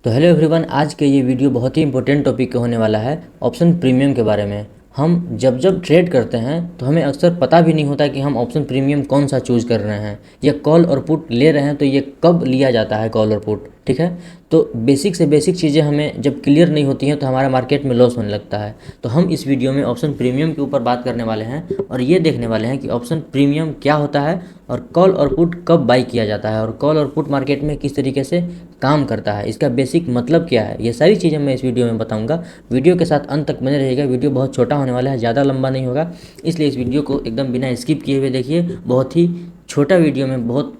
तो hello everyone, आज के ये वीडियो बहुत ही इंपॉर्टेंट टॉपिक के होने वाला है ऑप्शन प्रीमियम के बारे में। हम जब ट्रेड करते हैं तो हमें अक्सर पता भी नहीं होता कि हम ऑप्शन प्रीमियम कौन सा चूज़ कर रहे हैं या कॉल और पुट ले रहे हैं तो ये कब लिया जाता है कॉल और पुट। ठीक है, तो बेसिक से बेसिक चीज़ें हमें जब क्लियर नहीं होती हैं तो हमारा मार्केट में लॉस होने लगता है। तो हम इस वीडियो में ऑप्शन प्रीमियम के ऊपर बात करने वाले हैं और ये देखने वाले हैं कि ऑप्शन प्रीमियम क्या होता है और कॉल और पुट कब बाई किया जाता है और कॉल और पुट मार्केट में किस तरीके से काम करता है, इसका बेसिक मतलब क्या है, ये सारी चीज़ें मैं इस वीडियो में बताऊंगा। वीडियो के साथ अंत तक बने रहिएगा। वीडियो बहुत छोटा होने वाला है, ज़्यादा लंबा नहीं होगा, इसलिए इस वीडियो को एकदम बिना स्किप किए हुए देखिए। बहुत ही छोटा वीडियो में बहुत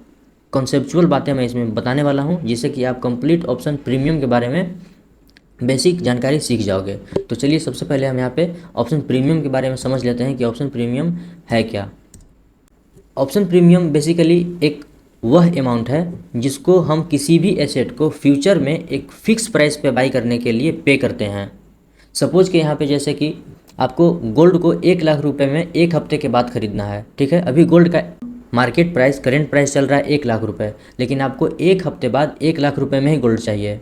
कॉन्सेप्चुअल बातें मैं इसमें बताने वाला हूँ, जिससे कि आप कंप्लीट ऑप्शन प्रीमियम के बारे में बेसिक जानकारी सीख जाओगे। तो चलिए सबसे पहले हम यहाँ पे ऑप्शन प्रीमियम के बारे में समझ लेते हैं कि ऑप्शन प्रीमियम है क्या। ऑप्शन प्रीमियम बेसिकली एक वह अमाउंट है जिसको हम किसी भी एसेट को फ्यूचर में एक फ़िक्स प्राइस पे बाई करने के लिए पे करते हैं। सपोज कि यहाँ पे जैसे कि आपको गोल्ड को 1 लाख रुपए में 1 हफ्ते के बाद ख़रीदना है। ठीक है, अभी गोल्ड का मार्केट प्राइस करेंट प्राइस चल रहा है 1 लाख रुपए, लेकिन आपको 1 हफ्ते बाद 1 लाख रुपए में ही गोल्ड चाहिए।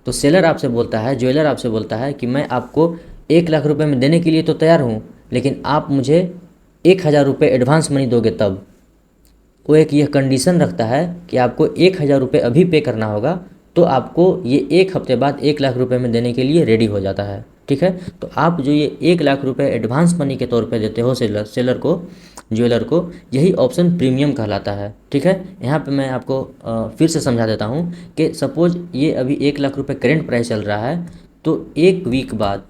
तो सेलर आपसे बोलता है, ज्वेलर आपसे बोलता है कि मैं आपको 1 लाख रुपए में देने के लिए तो तैयार हूँ, लेकिन आप मुझे 1,000 रुपये एडवांस मनी दोगे तब। वो एक यह कंडीशन रखता है कि आपको 1,000 रुपये अभी पे करना होगा, तो आपको ये 1 हफ्ते बाद 1 लाख रुपये में देने के लिए रेडी हो जाता है। ठीक है, तो आप जो ये 1 लाख रुपये एडवांस मनी के तौर पे देते हो सेलर को, ज्वेलर को, यही ऑप्शन प्रीमियम कहलाता है। ठीक है, यहाँ पे मैं आपको फिर से समझा देता हूँ कि सपोज ये अभी 1 लाख रुपये करेंट प्राइस चल रहा है, तो 1 वीक बाद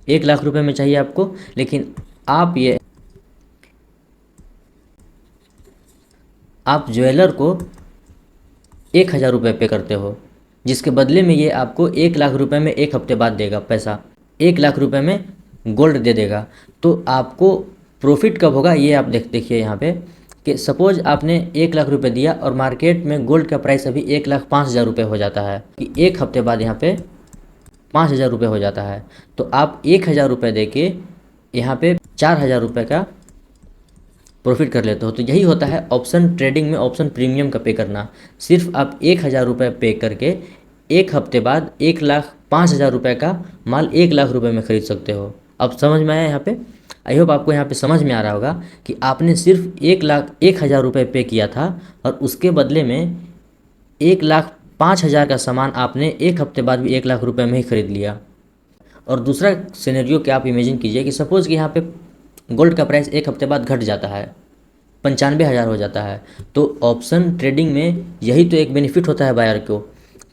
1 लाख रुपये में चाहिए आपको, लेकिन आप ज्वेलर को 1,000 रुपये पे करते हो, जिसके बदले में ये आपको 1 लाख रुपये में 1 हफ्ते बाद देगा पैसा, 1 लाख रुपये में गोल्ड दे देगा। तो आपको प्रॉफिट कब होगा ये आप देखिए यहाँ पे कि सपोज आपने 1 लाख रुपये दिया और मार्केट में गोल्ड का प्राइस अभी 1,05,000 रुपये हो जाता है, कि 1 हफ्ते बाद यहाँ पे 5,000 रुपये हो जाता है। तो आप 1,000 रुपये दे के यहाँ पे 4,000 रुपये का प्रॉफिट कर लेते हो। तो यही होता है ऑप्शन ट्रेडिंग में ऑप्शन प्रीमियम का पे करना। सिर्फ आप 1,000 रुपये पे करके 1 हफ्ते बाद 1,05,000 रुपये का माल 1 लाख रुपये में ख़रीद सकते हो। अब समझ में आया यहाँ पे? आई होप आपको यहाँ पे समझ में आ रहा होगा कि आपने सिर्फ 1,01,000 रुपये पे किया था और उसके बदले में 1,05,000 का सामान आपने 1 हफ्ते बाद भी 1 लाख रुपये में ही ख़रीद लिया। और दूसरा सिनेरियो क्या आप इमेजिन कीजिए कि सपोज़ कि यहाँ पे गोल्ड का प्राइस 1 हफ्ते बाद घट जाता है, 95,000 हो जाता है। तो ऑप्शन ट्रेडिंग में यही तो एक बेनिफिट होता है बायर को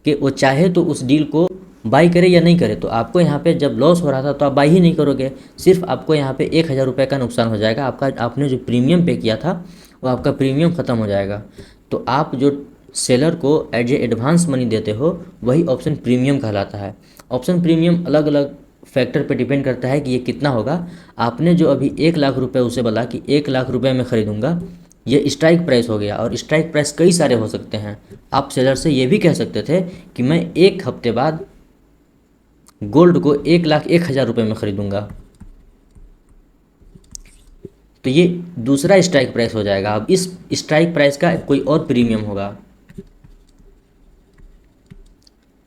कि वो चाहे तो उस डील को बाई करे या नहीं करे। तो आपको यहाँ पे जब लॉस हो रहा था तो आप बाई ही नहीं करोगे, सिर्फ आपको यहाँ पे 1,000 रुपये का नुकसान हो जाएगा। आपने जो प्रीमियम पे किया था वो आपका प्रीमियम ख़त्म हो जाएगा। तो आप जो सेलर को एज ए एडवांस मनी देते हो वही ऑप्शन प्रीमियम कहलाता है। ऑप्शन प्रीमियम अलग अलग फैक्टर पे डिपेंड करता है कि ये कितना होगा। आपने जो अभी 1 लाख रुपये उसे बोला कि 1 लाख रुपये में ख़रीदूँगा, ये स्ट्राइक प्राइस हो गया। और स्ट्राइक प्राइस कई सारे हो सकते हैं। आप सेलर से ये भी कह सकते थे कि मैं 1 हफ्ते बाद गोल्ड को 1,01,000 रुपये में ख़रीदूँगा, तो ये दूसरा स्ट्राइक प्राइस हो जाएगा। अब इस स्ट्राइक प्राइस का कोई और प्रीमियम होगा।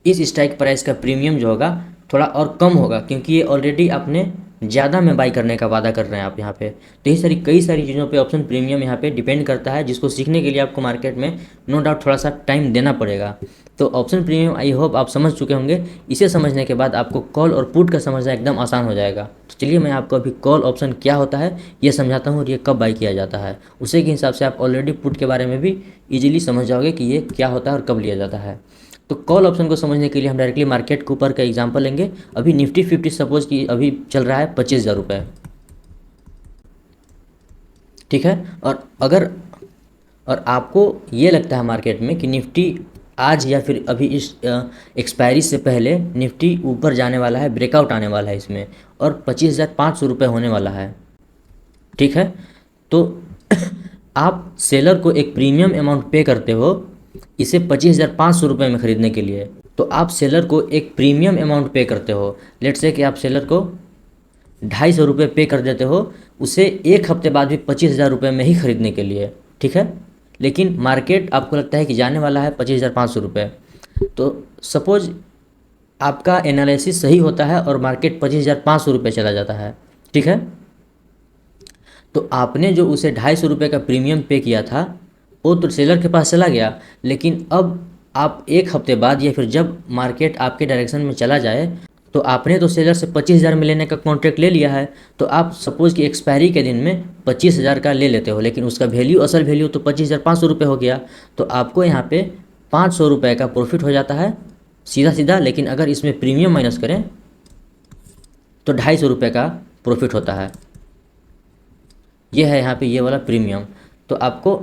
इस स्ट्राइक प्राइस का प्रीमियम जो होगा थोड़ा और कम होगा, क्योंकि ये ऑलरेडी आपने ज़्यादा में बाई करने का वादा कर रहे हैं आप यहाँ पे। तो ये कई सारी चीज़ों पे ऑप्शन प्रीमियम यहाँ पे डिपेंड करता है, जिसको सीखने के लिए आपको मार्केट में नो डाउट थोड़ा सा टाइम देना पड़ेगा। तो ऑप्शन प्रीमियम आई होप आप समझ चुके होंगे। इसे समझने के बाद आपको कॉल और पुट का समझना एकदम आसान हो जाएगा। तो चलिए मैं आपको अभी कॉल ऑप्शन क्या होता है ये समझाता हूँ और ये कब बाई किया जाता है। उसी के हिसाब से आप ऑलरेडी पुट के बारे में भी ईजिली समझ जाओगे कि ये क्या होता है और कब लिया जाता है। तो कॉल ऑप्शन को समझने के लिए हम डायरेक्टली मार्केट के ऊपर का एग्जांपल लेंगे। अभी निफ्टी 50 सपोज कि अभी चल रहा है 25,000 रुपये। ठीक है, और आपको ये लगता है मार्केट में कि निफ्टी आज या फिर अभी इस एक्सपायरी से पहले निफ्टी ऊपर जाने वाला है, ब्रेकआउट आने वाला है इसमें, और 25,500 रुपये होने वाला है। ठीक है, तो आप सेलर को एक प्रीमियम अमाउंट पे करते हो इसे 25,500 रुपये में ख़रीदने के लिए। तो आप सेलर को एक प्रीमियम अमाउंट पे करते हो। लेट्स से कि आप सेलर को 250 रुपये पे कर देते हो उसे 1 हफ्ते बाद भी 25,000 रुपये में ही ख़रीदने के लिए। ठीक है, लेकिन मार्केट आपको लगता है कि जाने वाला है 25,500 रुपये। तो सपोज आपका एनालिसिस सही होता है और मार्केट 25,500 रुपये चला जाता है, ठीक है, तो आपने जो उसे 250 रुपये का प्रीमियम पे किया था वो तो सेलर के पास चला गया, लेकिन अब आप एक हफ्ते बाद या फिर जब मार्केट आपके डायरेक्शन में चला जाए तो आपने तो सेलर से 25,000 में लेने का कॉन्ट्रैक्ट ले लिया है, तो आप सपोज़ कि एक्सपायरी के दिन में 25,000 का ले लेते हो, लेकिन उसका वैल्यू, असल वैल्यू तो 25,500 रुपये हो गया। तो आपको यहाँ पे 500 रुपये का प्रॉफिट हो जाता है सीधा सीधा। लेकिन अगर इसमें प्रीमियम माइनस करें तो 250 रुपये का प्रॉफिट होता है। ये है यहाँ पे ये वाला प्रीमियम। तो आपको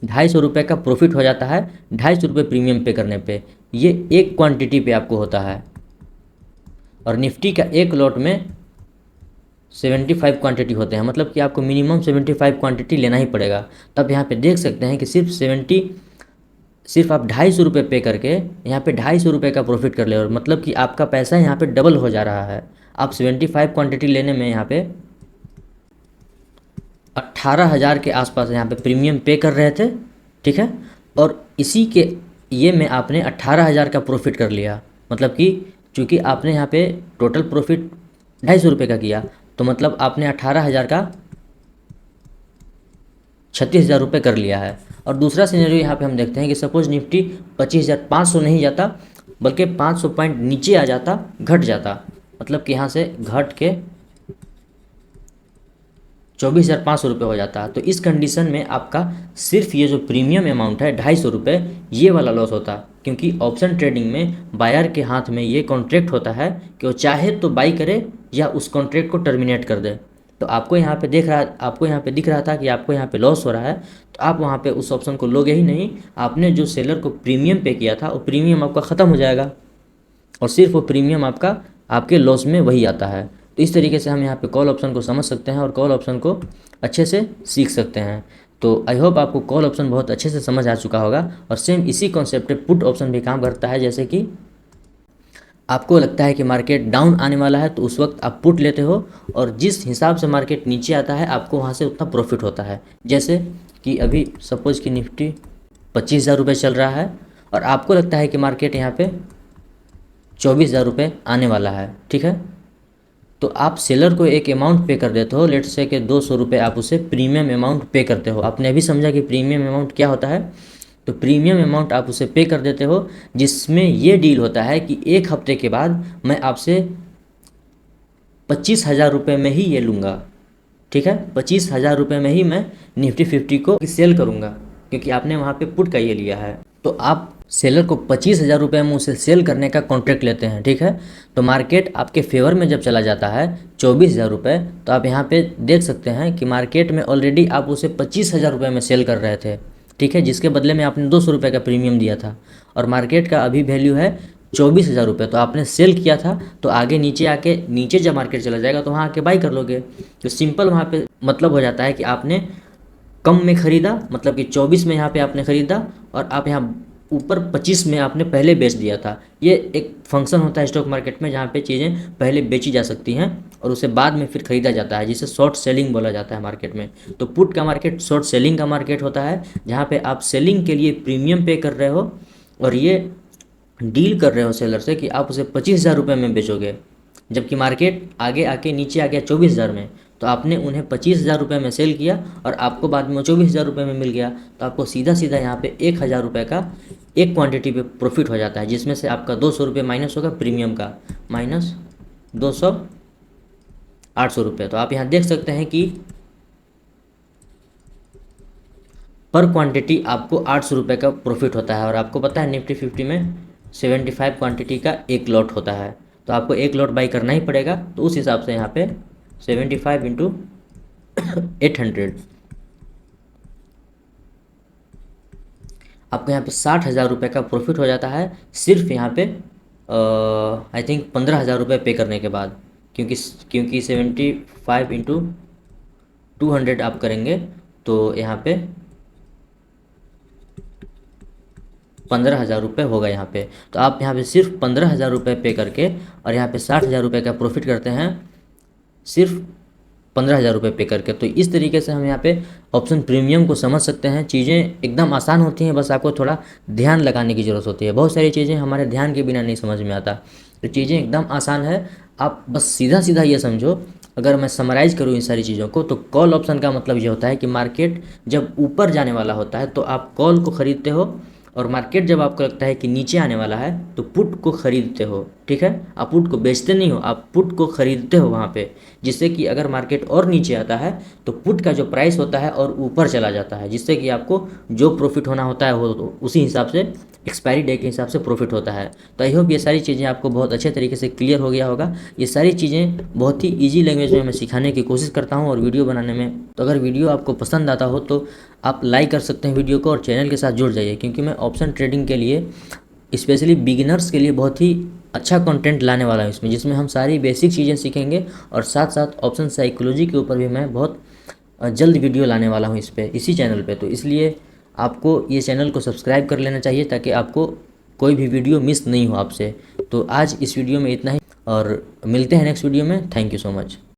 250 रुपये का प्रॉफिट हो जाता है 250 रुपये प्रीमियम पे करने पे। ये एक क्वांटिटी पे आपको होता है, और निफ्टी का एक लॉट में 75 क्वांटिटी होते हैं, मतलब कि आपको मिनिमम 75 क्वांटिटी लेना ही पड़ेगा। तब यहाँ पे देख सकते हैं कि सिर्फ आप 250 रुपये पे करके यहाँ पे 250 रुपये का प्रॉफिट कर ले, और मतलब कि आपका पैसा यहाँ पे डबल हो जा रहा है। आप 75 क्वांटिटी लेने में यहाँ पे 18,000 के आसपास यहाँ पे प्रीमियम पे कर रहे थे, ठीक है, और इसी के ये में आपने 18,000 का प्रॉफिट कर लिया। मतलब कि चूँकि आपने यहाँ पे टोटल प्रॉफिट 250 रुपये का किया, तो मतलब आपने 18,000 का 36,000 रुपये कर लिया है। और दूसरा सिनेरियो यहाँ पे हम देखते हैं कि सपोज निफ्टी 25,500 नहीं जाता, बल्कि 500 पॉइंट नीचे आ जाता, घट जाता, मतलब कि यहाँ से घट के 24,500 रुपये हो जाता। तो इस कंडीशन में आपका सिर्फ ये जो प्रीमियम अमाउंट है 250 रुपये, ये वाला लॉस होता, क्योंकि ऑप्शन ट्रेडिंग में बायर के हाथ में ये कॉन्ट्रैक्ट होता है कि वो चाहे तो बाई करे या उस कॉन्ट्रैक्ट को टर्मिनेट कर दे। तो आपको यहाँ पे दिख रहा था कि आपको यहाँ पे लॉस हो रहा है, तो आप वहाँ पे उस ऑप्शन को लोगे ही नहीं। आपने जो सेलर को प्रीमियम पे किया था वो प्रीमियम आपका ख़त्म हो जाएगा, और सिर्फ वो प्रीमियम आपका आपके लॉस में वही आता है। तो इस तरीके से हम यहाँ पे कॉल ऑप्शन को समझ सकते हैं और कॉल ऑप्शन को अच्छे से सीख सकते हैं। तो आई होप आपको कॉल ऑप्शन बहुत अच्छे से समझ आ चुका होगा। और सेम इसी कॉन्सेप्ट पे पुट ऑप्शन भी काम करता है। जैसे कि आपको लगता है कि मार्केट डाउन आने वाला है, तो उस वक्त आप पुट लेते हो, और जिस हिसाब से मार्केट नीचे आता है आपको वहाँ से उतना प्रॉफिट होता है। जैसे कि अभी सपोज कि निफ्टी 25,000 रुपये चल रहा है, और आपको लगता है कि मार्केट यहाँ पे 24,000 रुपये आने वाला है, ठीक है, तो आप सेलर को एक अमाउंट पे कर देते हो, लेट्स से कि 200 रुपये आप उसे प्रीमियम अमाउंट पे करते हो। आपने अभी समझा कि प्रीमियम अमाउंट क्या होता है। तो प्रीमियम अमाउंट आप उसे पे कर देते हो, जिसमें ये डील होता है कि एक हफ्ते के बाद मैं आपसे 25,000 रुपये में ही ये लूँगा, ठीक है, 25,000 रुपये में ही मैं निफ्टी 50 को सेल करूँगा, क्योंकि आपने वहाँ पे पुट का ये लिया है। तो आप सेलर को 25,000 रुपये में उसे सेल करने का कॉन्ट्रैक्ट लेते हैं, ठीक है। तो मार्केट आपके फेवर में जब चला जाता है 24,000 रुपये, तो आप यहाँ पे देख सकते हैं कि मार्केट में ऑलरेडी आप उसे 25,000 रुपये में सेल कर रहे थे, ठीक है, जिसके बदले में आपने 200 रुपये का प्रीमियम दिया था, और मार्केट का अभी वैल्यू है 24,000 रुपये। तो आपने सेल किया था, तो आगे नीचे जब मार्केट चला जाएगा तो वहाँ आके बाई कर लोगे। तो सिंपल वहाँ पे मतलब हो जाता है कि आपने कम में ख़रीदा, मतलब कि 24 में यहाँ पे आपने ख़रीदा, और आप यहाँ ऊपर 25 में आपने पहले बेच दिया था। ये एक फंक्शन होता है स्टॉक मार्केट में, जहाँ पे चीज़ें पहले बेची जा सकती हैं और उसे बाद में फिर ख़रीदा जाता है, जिसे शॉर्ट सेलिंग बोला जाता है मार्केट में। तो पुट का मार्केट शॉर्ट सेलिंग का मार्केट होता है, जहाँ पे आप सेलिंग के लिए प्रीमियम पे कर रहे हो, और ये डील कर रहे हो सेलर से कि आप उसे 25,000 रुपये में बेचोगे, जबकि मार्केट आगे आके नीचे आ गया 24,000 में, तो आपने उन्हें 25,000 रुपये में सेल किया और आपको बाद में 24,000 रुपये में मिल गया। तो आपको सीधा सीधा यहाँ पे 1,000 रुपये का एक क्वांटिटी पे प्रॉफिट हो जाता है, जिसमें से आपका 200 रुपये माइनस होगा प्रीमियम का, माइनस 200 800 रुपये। तो आप यहाँ देख सकते हैं कि पर क्वांटिटी आपको 800 रुपये का प्रॉफिट होता है। और आपको पता है निफ्टी 50 में 75 क्वांटिटी का एक लॉट होता है, तो आपको एक लॉट बाई करना ही पड़ेगा। तो उस हिसाब से यहाँ पे 75 इंटू 800, आपको यहाँ पे 60,000 रुपये का प्रॉफिट हो जाता है, सिर्फ यहाँ पे आई थिंक 15,000 रुपये पे करने के बाद, क्योंकि 75 इंटू 200 आप करेंगे तो यहाँ पे 15,000 रुपये होगा यहाँ पे। तो आप यहाँ पे सिर्फ 15,000 रुपये पे करके और यहाँ पे 60,000 रुपये का प्रॉफिट करते हैं, सिर्फ 15,000 रुपये पे करके। तो इस तरीके से हम यहाँ पे ऑप्शन प्रीमियम को समझ सकते हैं। चीज़ें एकदम आसान होती हैं, बस आपको थोड़ा ध्यान लगाने की ज़रूरत होती है। बहुत सारी चीज़ें हमारे ध्यान के बिना नहीं समझ में आता, तो चीज़ें एकदम आसान है। आप बस सीधा सीधा ये समझो, अगर मैं समराइज़ करूँ इन सारी चीज़ों को, तो कॉल ऑप्शन का मतलब ये होता है कि मार्केट जब ऊपर जाने वाला होता है तो आप कॉल को ख़रीदते हो, और मार्केट जब आपको लगता है कि नीचे आने वाला है तो पुट को ख़रीदते हो। ठीक है, आप पुट को बेचते नहीं हो, आप पुट को ख़रीदते हो वहाँ पे, जिससे कि अगर मार्केट और नीचे आता है तो पुट का जो प्राइस होता है और ऊपर चला जाता है, जिससे कि आपको जो प्रॉफिट होना होता है वो तो उसी हिसाब से एक्सपायरी डे के हिसाब से प्रॉफिट होता है। तो आई होप ये सारी चीज़ें आपको बहुत अच्छे तरीके से क्लियर हो गया होगा। ये सारी चीज़ें बहुत ही ईजी लैंग्वेज में मैं सिखाने की कोशिश करता हूँ और वीडियो बनाने में। तो अगर वीडियो आपको पसंद आता हो तो आप लाइक कर सकते हैं वीडियो को, और चैनल के साथ जुड़ जाइए, क्योंकि मैं ऑप्शन ट्रेडिंग के लिए स्पेशली बिगिनर्स के लिए बहुत ही अच्छा कंटेंट लाने वाला हूँ इसमें, जिसमें हम सारी बेसिक चीज़ें सीखेंगे, और साथ साथ ऑप्शन साइकोलॉजी के ऊपर भी मैं बहुत जल्द वीडियो लाने वाला हूँ इसी चैनल पे। तो इसलिए आपको ये चैनल को सब्सक्राइब कर लेना चाहिए, ताकि आपको कोई भी वीडियो मिस नहीं हो आपसे। तो आज इस वीडियो में इतना ही, और मिलते हैं नेक्स्ट वीडियो में। Thank you so much.